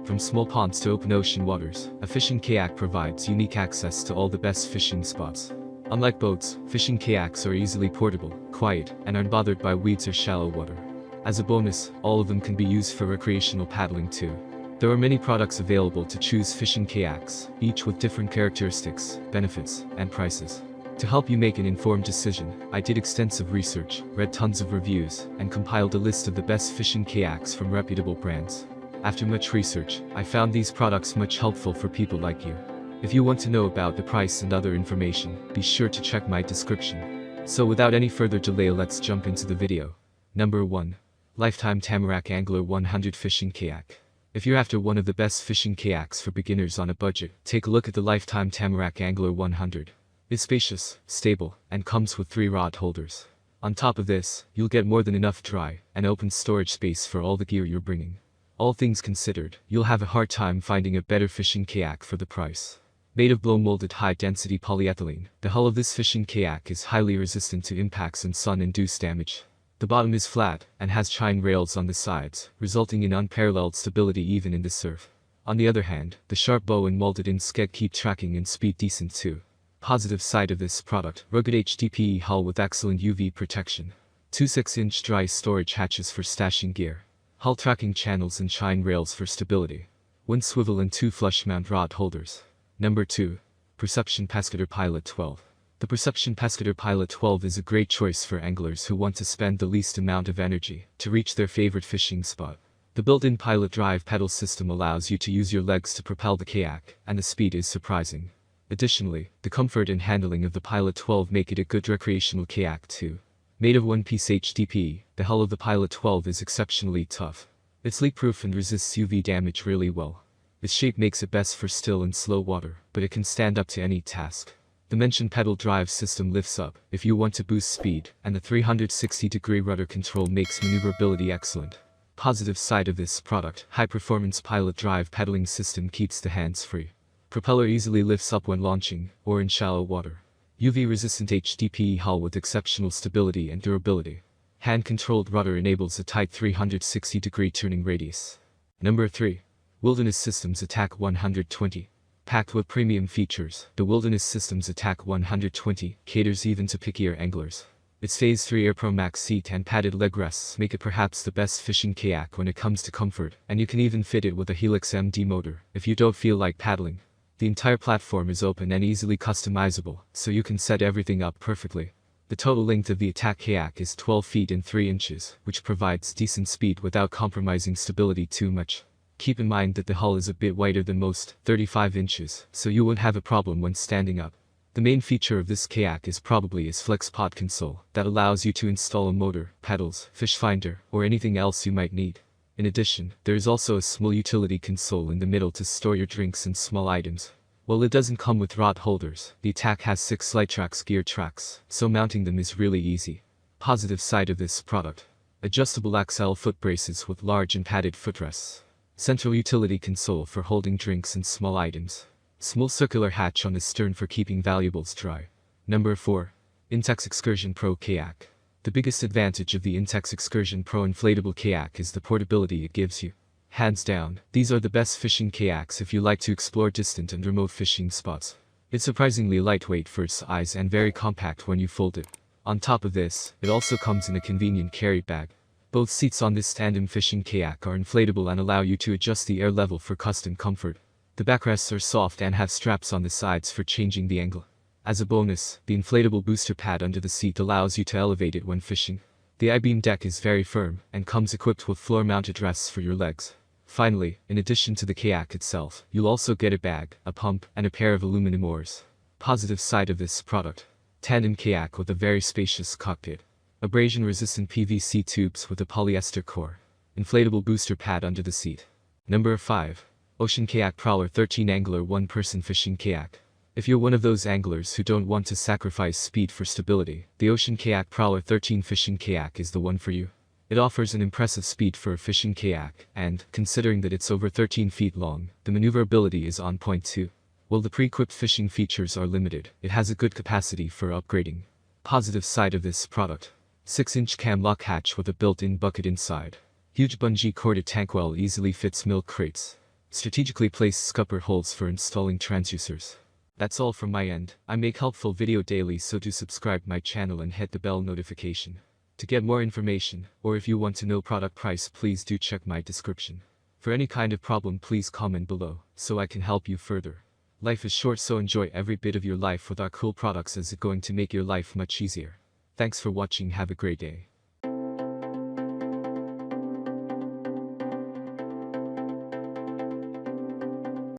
From small ponds to open ocean waters, a fishing kayak provides unique access to all the best fishing spots. Unlike boats, fishing kayaks are easily portable, quiet, and unbothered by weeds or shallow water. As a bonus, all of them can be used for recreational paddling too. There are many products available to choose fishing kayaks, each with different characteristics, benefits, and prices. To help you make an informed decision, I did extensive research, read tons of reviews, and compiled a list of the best fishing kayaks from reputable brands. After much research, I found these products much helpful for people like you. If you want to know about the price and other information, be sure to check my description. So without any further delay, let's jump into the video. Number 1. Lifetimetamarack Anglo 100 Fishing Kayak. If you're after one of the best fishing kayaks for beginners on a budget, take a look at the Lifetimetamarack Anglo 100. It's spacious, stable, and comes with 3 rod holders. On top of this, you'll get more than enough dry and open storage space for all the gear you're bringing. All things considered, you'll have a hard time finding a better fishing kayak for the price. Made of blow-molded high-density polyethylene, the hull of this fishing kayak is highly resistant to impacts and sun-induced damage. The bottom is flat and has chine rails on the sides, resulting in unparalleled stability even in the surf. On the other hand, the sharp bow and molded-in skeg keep tracking and speed decent too. Positive side of this product: rugged HDPE hull with excellent UV protection. 2 6-inch dry storage hatches for stashing gear. Hull tracking channels and chine rails for stability. 1 swivel and 2 flush mount rod holders. Number 2. Perception Pescator Pilot 12. The Perception Pescator Pilot 12 is a great choice for anglers who want to spend the least amount of energy to reach their favorite fishing spot. The built-in pilot drive pedal system allows you to use your legs to propel the kayak, and the speed is surprising. Additionally, the comfort and handling of the Pilot 12 make it a good recreational kayak too. Made of one-piece HDPE, the hull of the Pilot 12 is exceptionally tough. It's leak-proof and resists UV damage really well. Its shape makes it best for still and slow water, but it can stand up to any task. The mentioned pedal drive system lifts up if you want to boost speed, and the 360-degree rudder control makes maneuverability excellent. Positive side of this product: high-performance pilot drive pedaling system keeps the hands free. Propeller easily lifts up when launching, or in shallow water. UV-resistant HDPE hull with exceptional stability and durability. Hand-controlled rudder enables a tight 360-degree turning radius. Number 3. Wilderness Systems Attack 120. Packed with premium features, the Wilderness Systems Attack 120 caters even to pickier anglers. Its Phase 3 Air Pro Max seat and padded leg rests make it perhaps the best fishing kayak when it comes to comfort, and you can even fit it with a Helix MD motor if you don't feel like paddling. The entire platform is open and easily customizable, so you can set everything up perfectly. The total length of the Attack kayak is 12 feet and 3 inches, which provides decent speed without compromising stability too much. Keep in mind that the hull is a bit wider than most, 35 inches, so you won't have a problem when standing up. The main feature of this kayak is probably its FlexPod console that allows you to install a motor, pedals, fish finder, or anything else you might need. In addition, there is also a small utility console in the middle to store your drinks and small items. While it doesn't come with rod holders, the Attack has 6 Slitrax gear tracks, so mounting them is really easy. Positive side of this product: adjustable XL foot braces with large and padded footrests. Central utility console for holding drinks and small items. Small circular hatch on the stern for keeping valuables dry. Number 4. Intex Excursion Pro Kayak. The biggest advantage of the Intex Excursion Pro inflatable kayak is the portability it gives you. Hands down, these are the best fishing kayaks if you like to explore distant and remote fishing spots. It's surprisingly lightweight for its size and very compact when you fold it. On top of this, it also comes in a convenient carry bag. Both seats on this tandem fishing kayak are inflatable and allow you to adjust the air level for custom comfort. The backrests are soft and have straps on the sides for changing the angle. As a bonus, the inflatable booster pad under the seat allows you to elevate it when fishing. The I-beam deck is very firm and comes equipped with floor-mounted rests for your legs. Finally, in addition to the kayak itself, you'll also get a bag, a pump, and a pair of aluminum oars. Positive side of this product: tandem kayak with a very spacious cockpit. Abrasion-resistant PVC tubes with a polyester core. Inflatable booster pad under the seat. Number 5. Ocean Kayak Prowler 13 Angler 1-Person Fishing Kayak. If you're one of those anglers who don't want to sacrifice speed for stability, the Ocean Kayak Prowler 13 Fishing Kayak is the one for you. It offers an impressive speed for a fishing kayak, and, considering that it's over 13 feet long, the maneuverability is on point too. While the pre-equipped fishing features are limited, it has a good capacity for upgrading. Positive side of this product: 6-inch cam lock hatch with a built-in bucket inside. Huge bungee corded tank well easily fits milk crates. Strategically place scupper holes for installing transducers. That's all from my end. I make helpful video daily, so do subscribe my channel and hit the bell notification. To get more information, or if you want to know product price, please do check my description. For any kind of problem, please comment below, so I can help you further. Life is short, so enjoy every bit of your life with our cool products, as it's going to make your life much easier. Thanks for watching, have a great day.